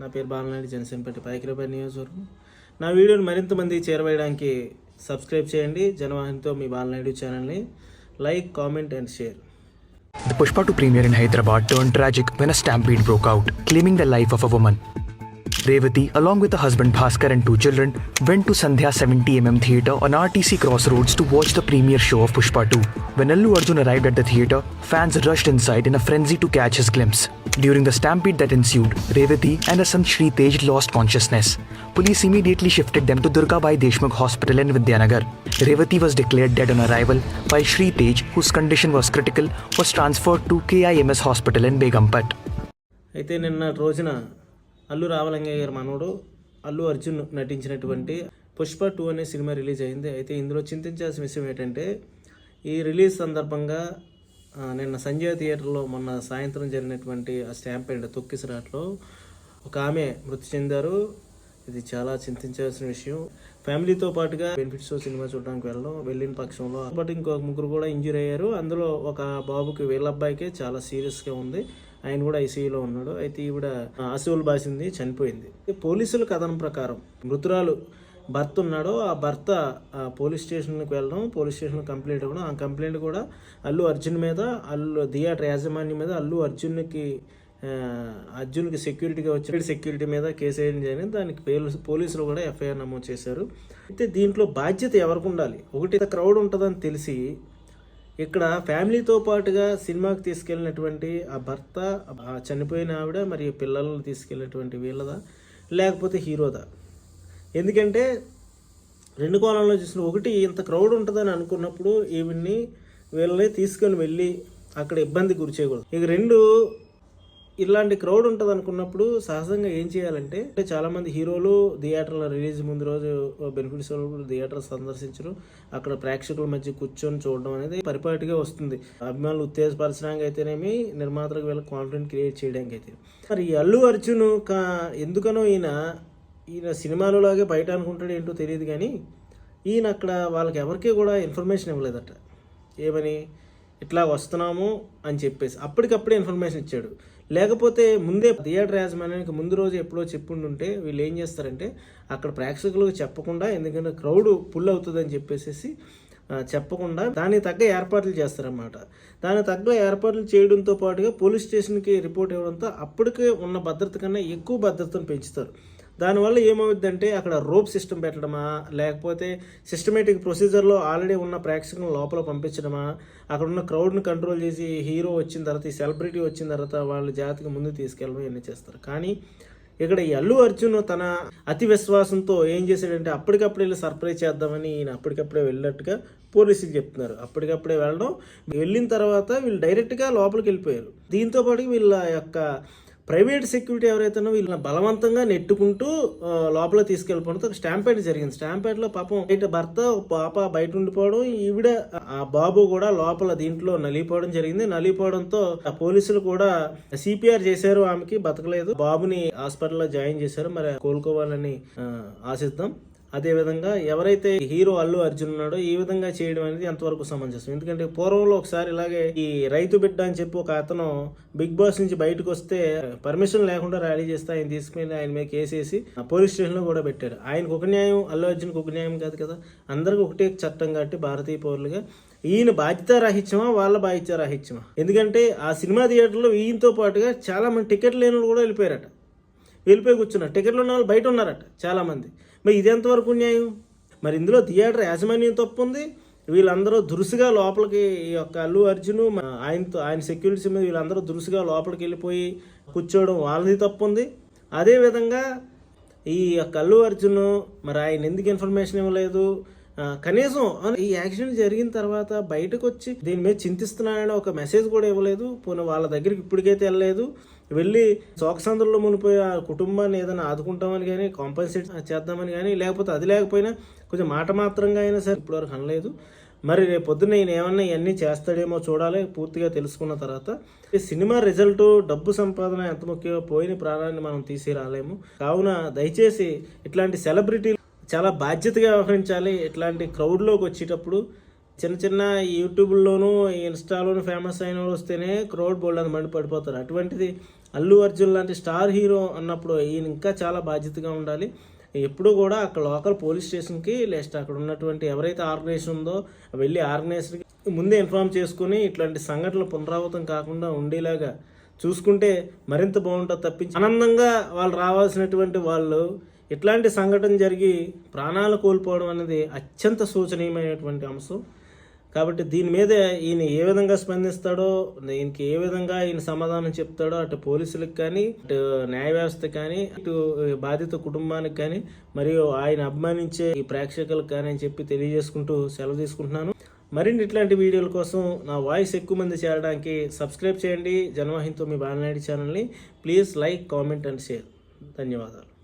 నా పేరు బాలనాయుడు, జనసేనపేట పైకిరపల్లి నియోజకవర్గం. నా వీడియోని మరింత మందికి చేరవేయడానికి సబ్స్క్రైబ్ చేయండి. జనవాహినితో మీ బాలనాయుడు ఛానల్ని like, comment and share. The Pushpa 2 premiere in Hyderabad turned tragic when a stampede broke out, claiming the life of a woman. Revati, along with her husband Bhaskar and 2 children, went to Sandhya 70mm theatre on RTC Crossroads to watch the premiere show of Pushpa 2. When Allu Arjun arrived at the theatre, fans rushed inside in a frenzy to catch his glimpse. During the stampede that ensued, Revati and her son Shri Tej lost consciousness. Police immediately shifted them to Durgabai Deshmukh Hospital in Vidyanagar. Revati was declared dead on arrival, while Shri Tej, whose condition was critical, was transferred to KIMS Hospital in Begumpet. అయితే నిన్న రోజున అల్లు రామలింగయ్య గారి మనవడు అల్లు అర్జున్ నటించినటువంటి పుష్ప 2 అనే cinema release అయింది. అయితే ఇందులో చింతించాల్సిన విషయం ఏంటంటే, ఈ రిలీజ్ సందర్భంగా నిన్న సంజయ్ థియేటర్లో మొన్న సాయంత్రం జరిగినటువంటి ఆ స్టాంపేడ్ తొక్కిసలాటలో ఒక ఆమె మృతి చెందారు. ఇది చాలా చింతించాల్సిన విషయం. ఫ్యామిలీతో పాటుగా బెనిఫిట్ షో సినిమా చూడడానికి వెళ్ళిన పక్షంలో బట్ ఇంకొక 3 కూడా ఇంజూర్ అయ్యారు. అందులో ఒక బాబుకి వీళ్ళ అబ్బాయికే చాలా సీరియస్గా ఉంది. ఆయన కూడా ఐసీయూలో ఉన్నాడు. అయితే ఈవిడ అసువులు బాసింది, చనిపోయింది. పోలీసుల కథనం ప్రకారం మృతురాలు భర్త ఉన్నాడో, ఆ భర్త పోలీస్ స్టేషన్కి వెళ్ళడం, పోలీస్ స్టేషన్లో కంప్లైంట్ ఇవ్వడం, ఆ కంప్లైంట్ కూడా అల్లు అర్జున్ మీద, థియేటర్ యాజమాన్యం మీద, అల్లు అర్జున్కి సెక్యూరిటీగా వచ్చే సెక్యూరిటీ మీద కేసు వేయడం జరిగింది. దానికి పోలీసులు కూడా ఎఫ్ఐఆర్ నమోదు చేశారు. అయితే దీంట్లో బాధ్యత ఎవరికి ఉండాలి? ఒకటి క్రౌడ్ ఉంటుందని తెలిసి ఇక్కడ ఫ్యామిలీతో పాటుగా సినిమాకి తీసుకెళ్ళినటువంటి ఆ భర్త, చనిపోయిన ఆవిడ మరియు పిల్లలను తీసుకెళ్ళినటువంటి వీళ్ళదా, లేకపోతే హీరోదా? ఎందుకంటే 2 కోణాల్లో చూసిన, ఒకటి ఇంత క్రౌడ్ ఉంటుందని అనుకున్నప్పుడు వీళ్ళని తీసుకొని వెళ్ళి అక్కడ ఇబ్బంది గురి చేయకూడదు. ఇక 2, ఇలాంటి క్రౌడ్ ఉంటుంది అనుకున్నప్పుడు సహజంగా ఏం చేయాలంటే, చాలామంది హీరోలు థియేటర్లో రిలీజ్ ముందు రోజు బెనిఫిట్స్ థియేటర్ సందర్శించరు. అక్కడ ప్రేక్షకుల మధ్య కూర్చొని చూడడం అనేది పరిపాటిగా వస్తుంది. అభిమానులు ఉత్తేజపరచడానికి అయితేనేమి, నిర్మాతలకు వీళ్ళ కాన్ఫిడెంట్ క్రియేట్ చేయడానికి అయితే. మరి అల్లు అర్జున్ ఎందుకనో ఈయన సినిమాలో లాగే బయట అనుకుంటాడు ఏంటో తెలియదు, కానీ ఈయన అక్కడ వాళ్ళకి ఎవరికి కూడా ఇన్ఫర్మేషన్ ఇవ్వలేదట. ఏమని, ఇట్లా వస్తున్నాము అని చెప్పేసి అప్పటికప్పుడే ఇన్ఫర్మేషన్ ఇచ్చాడు. లేకపోతే ముందే థియేటర్ యాజమాన్యానికి ముందు రోజు ఎప్పుడో చెప్పుండుంటే వీళ్ళు ఏం చేస్తారంటే, అక్కడ ప్రేక్షకులకు చెప్పకుండా, ఎందుకంటే క్రౌడ్ పుల్ అవుతుందని చెప్పేసి చెప్పకుండా దానికి తగ్గ ఏర్పాట్లు చేస్తారన్నమాట. దానికి తగ్గ ఏర్పాట్లు చేయడంతో పాటుగా పోలీస్ స్టేషన్కి రిపోర్ట్ ఇవ్వడంతో అప్పటికే ఉన్న భద్రత కన్నా ఎక్కువ భద్రతను పెంచుతారు. దానివల్ల ఏమవుద్దంటే, అక్కడ రోప్ సిస్టమ్ పెట్టడమా, లేకపోతే సిస్టమేటిక్ ప్రొసీజర్లో ఆల్రెడీ ఉన్న ప్రేక్షకులను లోపల పంపించడమా, అక్కడ ఉన్న క్రౌడ్ని కంట్రోల్ చేసి హీరో వచ్చిన తర్వాత, ఈ సెలబ్రిటీ వచ్చిన తర్వాత వాళ్ళ జాతికి ముందు తీసుకెళ్ళడం ఇవన్నీ చేస్తారు. కానీ ఇక్కడ ఈ అల్లు అర్జున్ తన అతి విశ్వాసంతో ఏం చేశాడంటే, అప్పటికప్పుడు వెళ్ళి సర్ప్రైజ్ చేద్దామని ఈయన అప్పటికప్పుడే వెళ్ళినట్టుగా పోలీసులు చెప్తున్నారు. అప్పటికప్పుడే వెళ్ళిన తర్వాత వీళ్ళు డైరెక్ట్గా లోపలికి వెళ్ళిపోయారు. దీంతో పాటు వీళ్ళ యొక్క ప్రైవేట్ సెక్యూరిటీ ఎవరైతేనో వీళ్ళని బలవంతంగా నెట్టుకుంటూ లోపల తీసుకెళ్ళిపోవడంతో స్టాంపేడ్ జరిగింది. స్టాంపేడ్లో పాపం భర్త, పాప బయట ఉండిపోవడం, ఈవిడ ఆ బాబు కూడా లోపల దీంట్లో నలిగిపోవడం జరిగింది. నలిగిపోవడంతో పోలీసులు కూడా సిపిఆర్ చేశారు, ఆమెకి బతకలేదు. బాబుని హాస్పిటల్లో జాయిన్ చేశారు. మరి కోలుకోవాలని ఆశిద్దాం. అదేవిధంగా ఎవరైతే హీరో అల్లు అర్జున్ ఉన్నాడో ఈ విధంగా చేయడం అనేది ఎంతవరకు సమంజసం? ఎందుకంటే పూర్వంలో ఒకసారి ఇలాగే ఈ రైతు బిడ్డ అని చెప్పి ఒక అతను బిగ్ బాస్ నుంచి బయటకు వస్తే పర్మిషన్ లేకుండా ర్యాలీ చేస్తే ఆయన తీసుకుని ఆయన మీద కేసేసి పోలీస్ స్టేషన్లో కూడా పెట్టారు. ఆయనకు ఒక న్యాయం, అల్లు అర్జున్కి ఒక న్యాయం కాదు కదా. అందరికి ఒకటే చట్టం కాబట్టి భారతీయ పౌరులుగా ఈయన బాధ్యత రాహిత్యమా, వాళ్ళ బాధ్యత రాహిత్యమా? ఎందుకంటే ఆ సినిమా థియేటర్లో ఈయనతో పాటుగా చాలా మంది టికెట్ లేని కూడా వెళ్ళిపోయారట. వెళ్ళిపోయి కూర్చున్నారు. టికెట్లు ఉన్న వాళ్ళు బయట ఉన్నారట చాలామంది. మరి ఇది ఎంతవరకు న్యాయం? మరి ఇందులో థియేటర్ యాజమాన్యం తప్పు ఉంది. వీళ్ళందరూ దురుసుగా లోపలికి, ఈ యొక్క అల్లు అర్జును ఆయన సెక్యూరిటీ మీద వీళ్ళందరూ దురుసుగా లోపలికి వెళ్ళిపోయి కూర్చోవడం వాళ్ళది తప్పు ఉంది. అదేవిధంగా ఈ యొక్క అల్లు అర్జున్ మరి ఆయన ఎందుకు ఇన్ఫర్మేషన్ ఇవ్వలేదు? కనీసం ఈ యాక్సిడెంట్ జరిగిన తర్వాత బయటకు వచ్చి దీని మీద చింతిస్తున్నానని ఒక మెసేజ్ కూడా ఇవ్వలేదు. పోనీ వాళ్ళ దగ్గరికి ఇప్పటికైతే వెళ్ళలేదు. వెళ్ళి శోకసంద్రంలో మునిపోయి ఆ కుటుంబాన్ని ఏదైనా ఆదుకుంటామని కానీ, కాంపన్సేట్ చేద్దామని కానీ, లేకపోతే అది లేకపోయినా కొంచెం మాట మాత్రంగా అయినా సరే ఇప్పటివరకు అనలేదు. మరి రేపు పొద్దున్న ఈయన ఏమన్నా ఇవన్నీ చేస్తాడేమో చూడాలి. పూర్తిగా తెలుసుకున్న తర్వాత ఈ సినిమా రిజల్ట్, డబ్బు సంపాదన ఎంత ముఖ్యమో పోయిన ప్రాణాన్ని మనం తీసి రాలేము. కావున దయచేసి ఇట్లాంటి సెలబ్రిటీలు చాలా బాధ్యతగా వ్యవహరించాలి. ఇట్లాంటి క్రౌడ్లోకి వచ్చేటప్పుడు చిన్న చిన్న యూట్యూబ్లోనూ ఇన్స్టాలోను ఫేమస్ అయిన వాళ్ళు వస్తేనే క్రౌడ్ బోల్డ్ అని మండి పడిపోతారు. అటువంటిది అల్లు అర్జున్ లాంటి స్టార్ హీరో అన్నప్పుడు ఈయన ఇంకా చాలా బాధ్యతగా ఉండాలి. ఎప్పుడూ కూడా అక్కడ లోకల్ పోలీస్ స్టేషన్కి లేస్ట్ అక్కడ ఉన్నటువంటి ఎవరైతే ఆర్గనైజేషన్ ఉందో వెళ్ళి ఆర్గనైజర్కి ముందే ఇన్ఫార్మ్ చేసుకుని ఇట్లాంటి సంఘటనలు పునరావృతం కాకుండా ఉండేలాగా చూసుకుంటే మరింత బాగుంటుంది. తప్పించి ఆనందంగా వాళ్ళు రావాల్సినటువంటి వాళ్ళు ఇట్లాంటి సంఘటన జరిగి ప్రాణాలు కోల్పోవడం అనేది అత్యంత శోచనీయమైనటువంటి అంశం. కాబట్టి దీని మీద ఈయన ఏ విధంగా స్పందిస్తాడో, దీనికి ఏ విధంగా ఈయన సమాధానం చెప్తాడో అటు పోలీసులకు కానీ, అటు న్యాయ వ్యవస్థ కానీ, ఇటు బాధిత కుటుంబానికి కానీ, మరియు ఆయన అభిమానించే ఈ ప్రేక్షకులకు కానీ అని చెప్పి తెలియజేసుకుంటూ సెలవు తీసుకుంటున్నాను. మరిన్ని ఇట్లాంటి వీడియోల కోసం నా వాయిస్ ఎక్కువ మంది చేరడానికి సబ్స్క్రైబ్ చేయండి జనవాహినితో మీ బాలనాయుడు ఛానల్ని. Please like, comment and share. ధన్యవాదాలు.